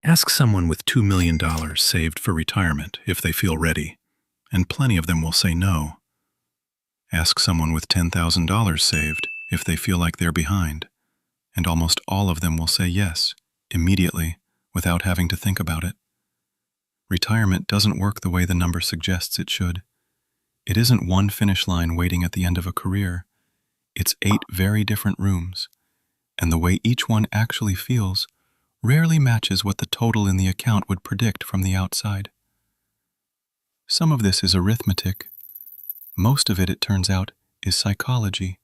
Ask someone with $2 million saved for retirement if they feel ready, and plenty of them will say no. Ask someone with $10,000 saved if they feel like they're behind, and almost all of them will say yes, immediately, without having to think about it. Retirement doesn't work the way the number suggests it should. It isn't one finish line waiting at the end of a career. It's 8 very different rooms, and the way each one actually feels rarely matches what the total in the account would predict from the outside. Some of this is arithmetic. Most of it, it turns out, is psychology,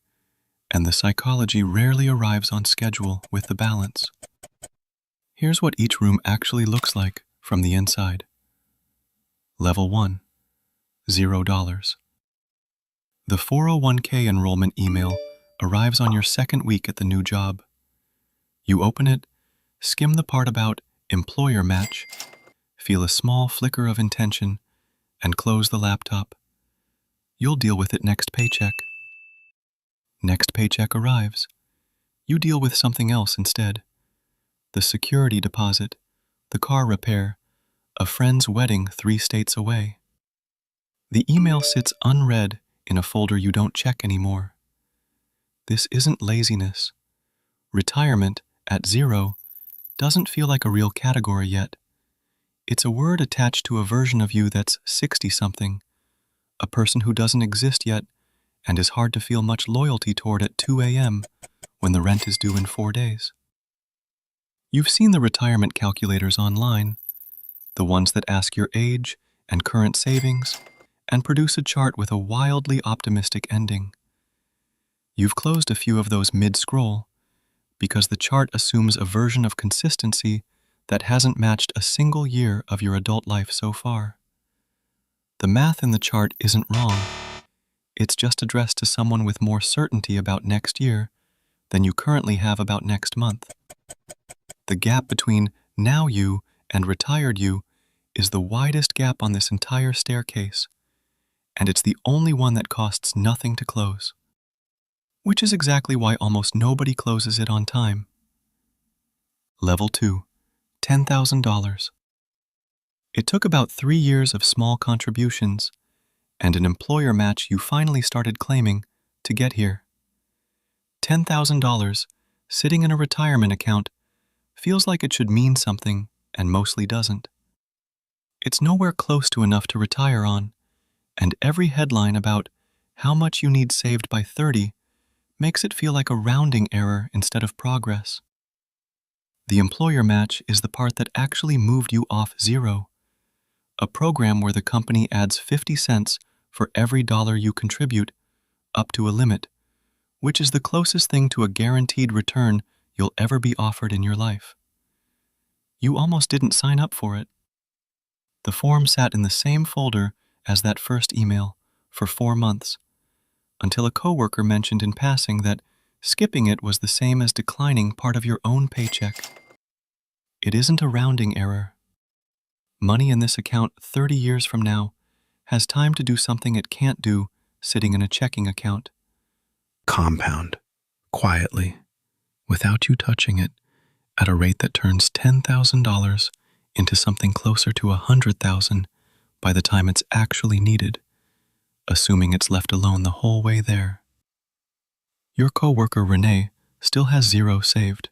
and the psychology rarely arrives on schedule with the balance. Here's what each room actually looks like from the inside. Level 1, $0. The 401k enrollment email arrives on your second week at the new job. You open it, skim the part about employer match, feel a small flicker of intention, and close the laptop. You'll deal with it next paycheck. Next paycheck arrives. You deal with something else instead. The security deposit, the car repair, a friend's wedding 3 states away. The email sits unread in a folder you don't check anymore. This isn't laziness. Retirement, at 0, doesn't feel like a real category yet. It's a word attached to a version of you that's 60-something, a person who doesn't exist yet and is hard to feel much loyalty toward at 2 a.m. when the rent is due in 4 days. You've seen the retirement calculators online, the ones that ask your age and current savings and produce a chart with a wildly optimistic ending. You've closed a few of those mid-scroll because the chart assumes a version of consistency that hasn't matched a single year of your adult life so far. The math in the chart isn't wrong. It's just addressed to someone with more certainty about next year than you currently have about next month. The gap between now you and retired you is the widest gap on this entire staircase, and it's the only one that costs nothing to close, which is exactly why almost nobody closes it on time. Level 2, $10,000. It took about 3 years of small contributions and an employer match you finally started claiming to get here. $10,000 sitting in a retirement account feels like it should mean something and mostly doesn't. It's nowhere close to enough to retire on, and every headline about how much you need saved by 30 makes it feel like a rounding error instead of progress. The employer match is the part that actually moved you off 0, a program where the company adds 50 cents for every dollar you contribute, up to a limit, which is the closest thing to a guaranteed return you'll ever be offered in your life. You almost didn't sign up for it. The form sat in the same folder as that first email for 4 months, until a coworker mentioned in passing that skipping it was the same as declining part of your own paycheck. It isn't a rounding error. Money in this account 30 years from now has time to do something it can't do sitting in a checking account. Compound, quietly, without you touching it, at a rate that turns $10,000 into something closer to $100,000 by the time it's actually needed, assuming it's left alone the whole way there. Your coworker Renee still has 0 saved.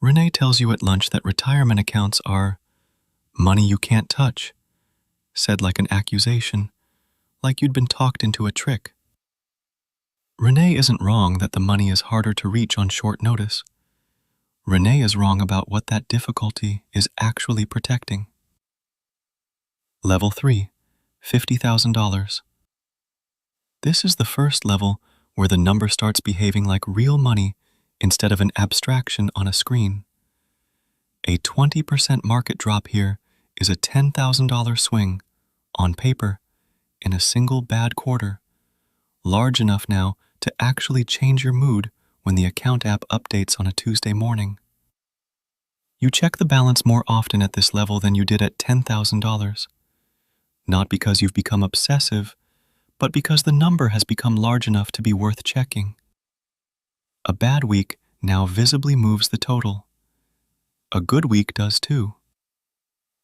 Renee tells you at lunch that retirement accounts are money you can't touch, said like an accusation, like you'd been talked into a trick. Renee isn't wrong that the money is harder to reach on short notice. Renee is wrong about what that difficulty is actually protecting. Level 3, $50,000. This is the first level where the number starts behaving like real money instead of an abstraction on a screen. A 20% market drop here is a $10,000 swing, on paper, in a single bad quarter, large enough now to actually change your mood when the account app updates on a Tuesday morning. You check the balance more often at this level than you did at $10,000, not because you've become obsessive, but because the number has become large enough to be worth checking. A bad week now visibly moves the total. A good week does too.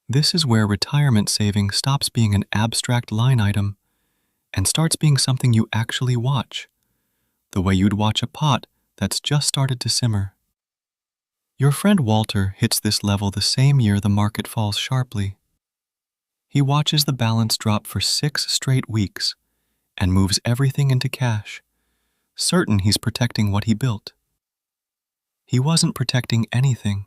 This is where retirement saving stops being an abstract line item and starts being something you actually watch, the way you'd watch a pot that's just started to simmer. Your friend Walter hits this level the same year the market falls sharply. He watches the balance drop for 6 straight weeks and moves everything into cash, certain he's protecting what he built. He wasn't protecting anything.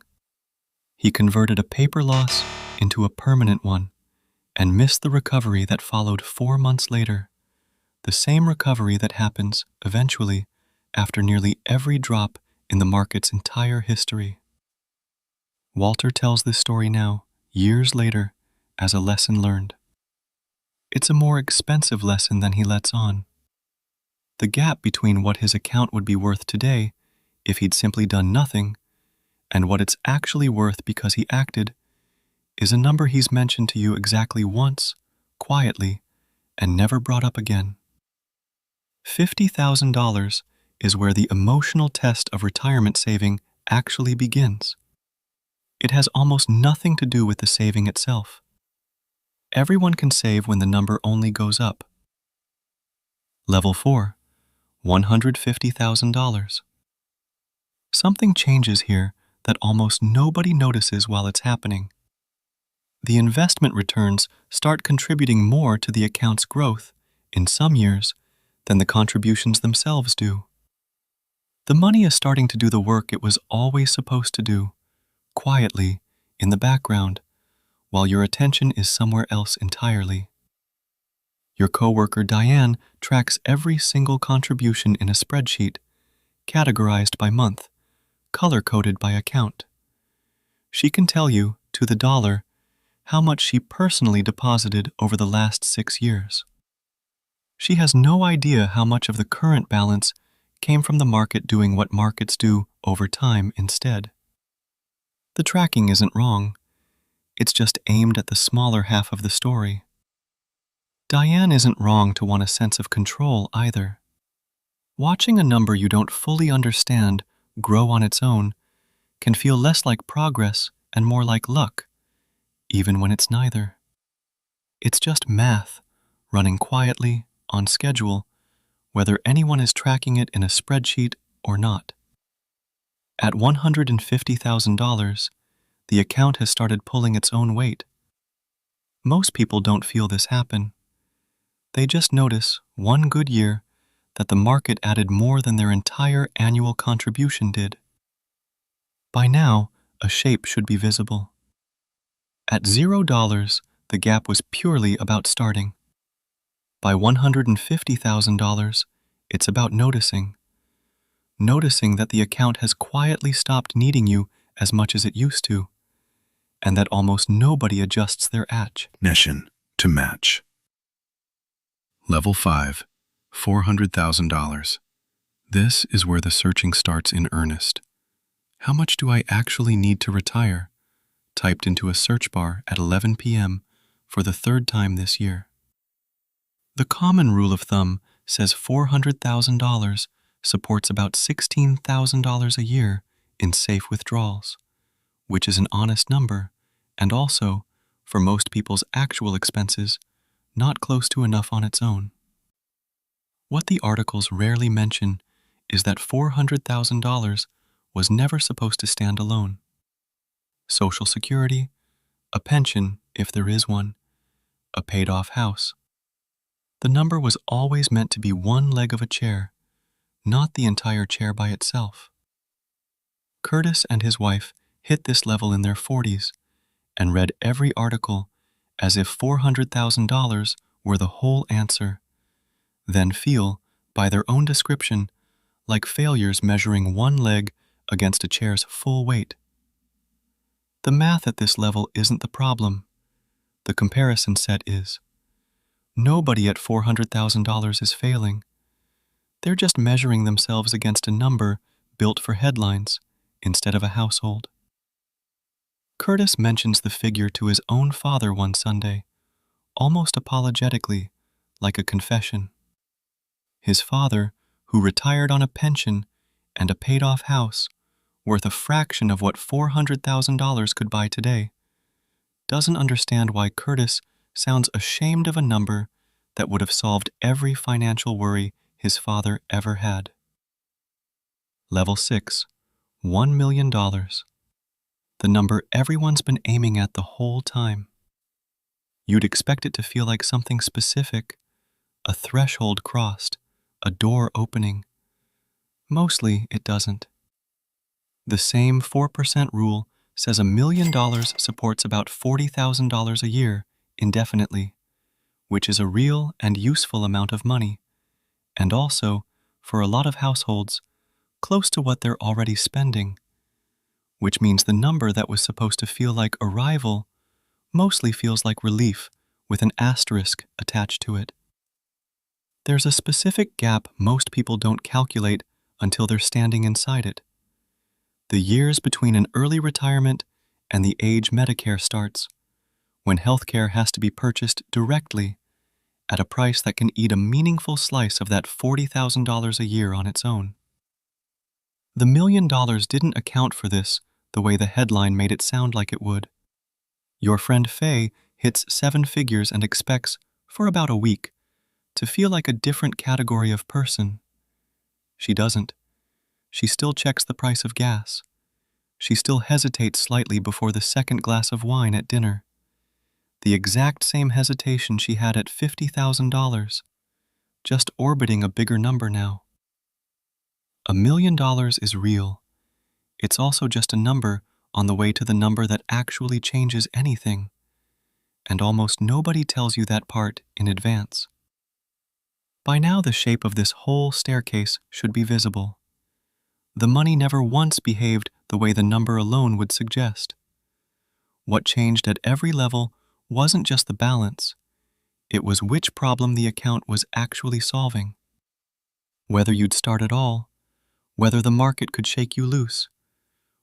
He converted a paper loss into a permanent one and missed the recovery that followed 4 months later, the same recovery that happens, eventually, after nearly every drop in the market's entire history. Walter tells this story now, years later, as a lesson learned. It's a more expensive lesson than he lets on. The gap between what his account would be worth today if he'd simply done nothing and what it's actually worth because he acted is a number he's mentioned to you exactly once, quietly, and never brought up again. $50,000 is where the emotional test of retirement saving actually begins. It has almost nothing to do with the saving itself. Everyone can save when the number only goes up. Level 4, $150,000. Something changes here that almost nobody notices while it's happening. The investment returns start contributing more to the account's growth in some years than the contributions themselves do. The money is starting to do the work it was always supposed to do, quietly, in the background, while your attention is somewhere else entirely. Your coworker Diane tracks every single contribution in a spreadsheet, categorized by month, color-coded by account. She can tell you, to the dollar, how much she personally deposited over the last 6 years. She has no idea how much of the current balance came from the market doing what markets do over time instead. The tracking isn't wrong. It's just aimed at the smaller half of the story. Diane isn't wrong to want a sense of control either. Watching a number you don't fully understand grow on its own can feel less like progress and more like luck, even when it's neither. It's just math, running quietly, on schedule, whether anyone is tracking it in a spreadsheet or not. At $150,000, the account has started pulling its own weight. Most people don't feel this happen. They just notice, one good year, that the market added more than their entire annual contribution did. By now, a shape should be visible. At $0, the gap was purely about starting. By $150,000, it's about noticing. Noticing that the account has quietly stopped needing you as much as it used to, and that almost nobody adjusts their Nation to match. Level 5, $400,000. This is where the searching starts in earnest. How much do I actually need to retire? Typed into a search bar at 11 p.m. for the 3rd time this year. The common rule of thumb says $400,000 supports about $16,000 a year in safe withdrawals, which is an honest number, and also, for most people's actual expenses, not close to enough on its own. What the articles rarely mention is that $400,000 was never supposed to stand alone. Social Security, a pension, if there is one, a paid-off house. The number was always meant to be one leg of a chair, not the entire chair by itself. Curtis and his wife hit this level in their 40s and read every article as if $400,000 were the whole answer, then feel, by their own description, like failures measuring one leg against a chair's full weight. The math at this level isn't the problem. The comparison set is. Nobody at $400,000 is failing. They're just measuring themselves against a number built for headlines instead of a household. Curtis mentions the figure to his own father one Sunday, almost apologetically, like a confession. His father, who retired on a pension and a paid-off house, worth a fraction of what $400,000 could buy today, doesn't understand why Curtis sounds ashamed of a number that would have solved every financial worry his father ever had. Level 6, $1 million. The number everyone's been aiming at the whole time. You'd expect it to feel like something specific, a threshold crossed, a door opening. Mostly it doesn't. The same 4% rule says $1 million supports about $40,000 a year indefinitely, which is a real and useful amount of money, and also, for a lot of households, close to what they're already spending, which means the number that was supposed to feel like arrival mostly feels like relief with an asterisk attached to it. There's a specific gap most people don't calculate until they're standing inside it. The years between an early retirement and the age Medicare starts, when healthcare has to be purchased directly at a price that can eat a meaningful slice of that $40,000 a year on its own. The $1 million didn't account for this the way the headline made it sound like it would. Your friend Faye hits 7 figures and expects, for about a week, to feel like a different category of person. She doesn't. She still checks the price of gas. She still hesitates slightly before the second glass of wine at dinner. The exact same hesitation she had at $50,000, just orbiting a bigger number now. $1 million is real. It's also just a number on the way to the number that actually changes anything, and almost nobody tells you that part in advance. By now the shape of this whole staircase should be visible. The money never once behaved the way the number alone would suggest. What changed at every level wasn't just the balance, it was which problem the account was actually solving. Whether you'd start at all, whether the market could shake you loose,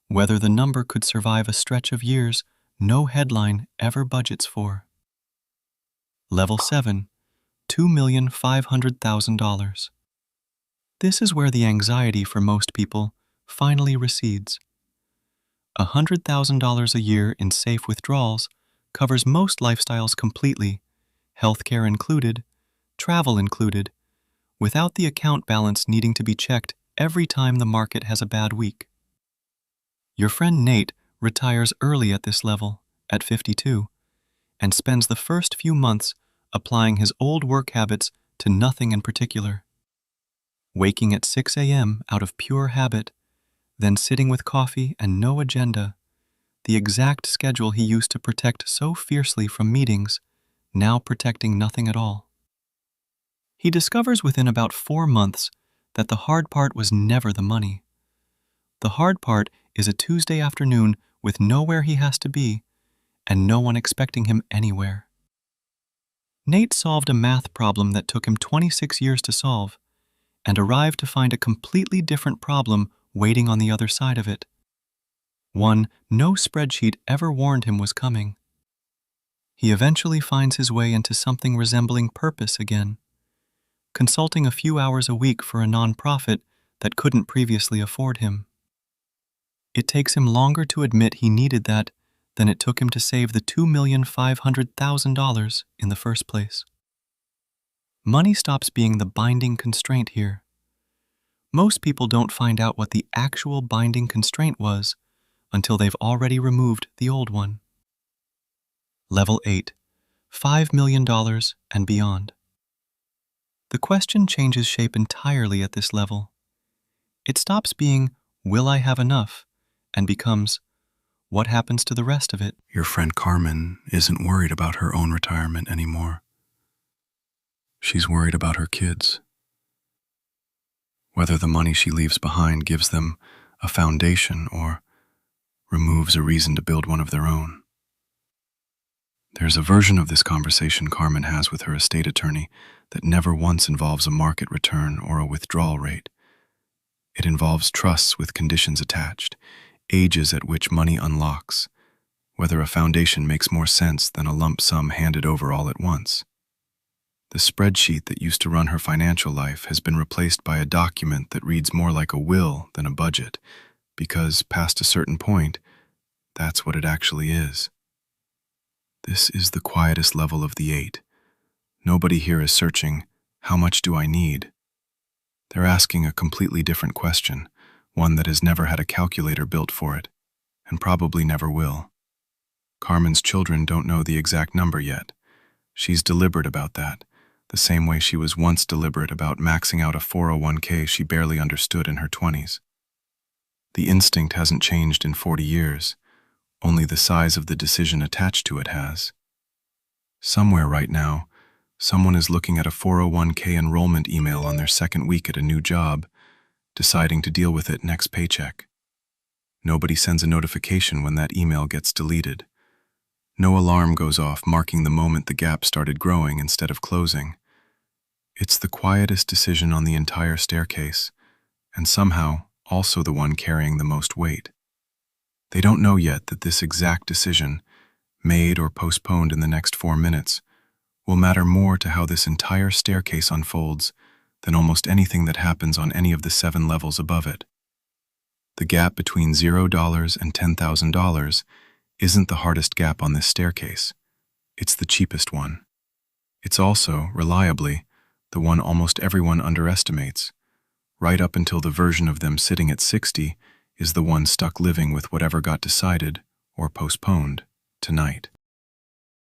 whether the number could survive a stretch of years no headline ever budgets for. Level 7, $2,500,000. This is where the anxiety for most people finally recedes. $100,000 a year in safe withdrawals covers most lifestyles completely, healthcare included, travel included, without the account balance needing to be checked every time the market has a bad week. Your friend Nate retires early at this level, at 52, and spends the first few months applying his old work habits to nothing in particular. Waking at 6 a.m. out of pure habit, then sitting with coffee and no agenda, the exact schedule he used to protect so fiercely from meetings, now protecting nothing at all. He discovers within about 4 months that the hard part was never the money. The hard part is a Tuesday afternoon with nowhere he has to be and no one expecting him anywhere. Nate solved a math problem that took him 26 years to solve and arrived to find a completely different problem waiting on the other side of it. One no spreadsheet ever warned him was coming. He eventually finds his way into something resembling purpose again, consulting a few hours a week for a nonprofit that couldn't previously afford him. It takes him longer to admit he needed that than it took him to save the $2,500,000 in the first place. Money stops being the binding constraint here. Most people don't find out what the actual binding constraint was until they've already removed the old one. Level 8, $5 million and beyond. The question changes shape entirely at this level. It stops being, will I have enough, and becomes, what happens to the rest of it? Your friend Carmen isn't worried about her own retirement anymore. She's worried about her kids. Whether the money she leaves behind gives them a foundation or removes a reason to build one of their own. There's a version of this conversation Carmen has with her estate attorney that never once involves a market return or a withdrawal rate. It involves trusts with conditions attached, ages at which money unlocks, whether a foundation makes more sense than a lump sum handed over all at once. The spreadsheet that used to run her financial life has been replaced by a document that reads more like a will than a budget, because past a certain point, that's what it actually is. This is the quietest level of the 8. Nobody here is searching, how much do I need? They're asking a completely different question, one that has never had a calculator built for it, and probably never will. Carmen's children don't know the exact number yet. She's deliberate about that, the same way she was once deliberate about maxing out a 401k she barely understood in her 20s. The instinct hasn't changed in 40 years, only the size of the decision attached to it has. Somewhere right now, someone is looking at a 401k enrollment email on their second week at a new job, deciding to deal with it next paycheck. Nobody sends a notification when that email gets deleted. No alarm goes off marking the moment the gap started growing instead of closing. It's the quietest decision on the entire staircase, and somehow also the one carrying the most weight. They don't know yet that this exact decision, made or postponed in the next 4 minutes, will matter more to how this entire staircase unfolds than almost anything that happens on any of the 7 levels above it. The gap between $0 and $10,000 isn't the hardest gap on this staircase. It's the cheapest one. It's also, reliably, the one almost everyone underestimates. Right up until the version of them sitting at 60 is the one stuck living with whatever got decided, or postponed, tonight.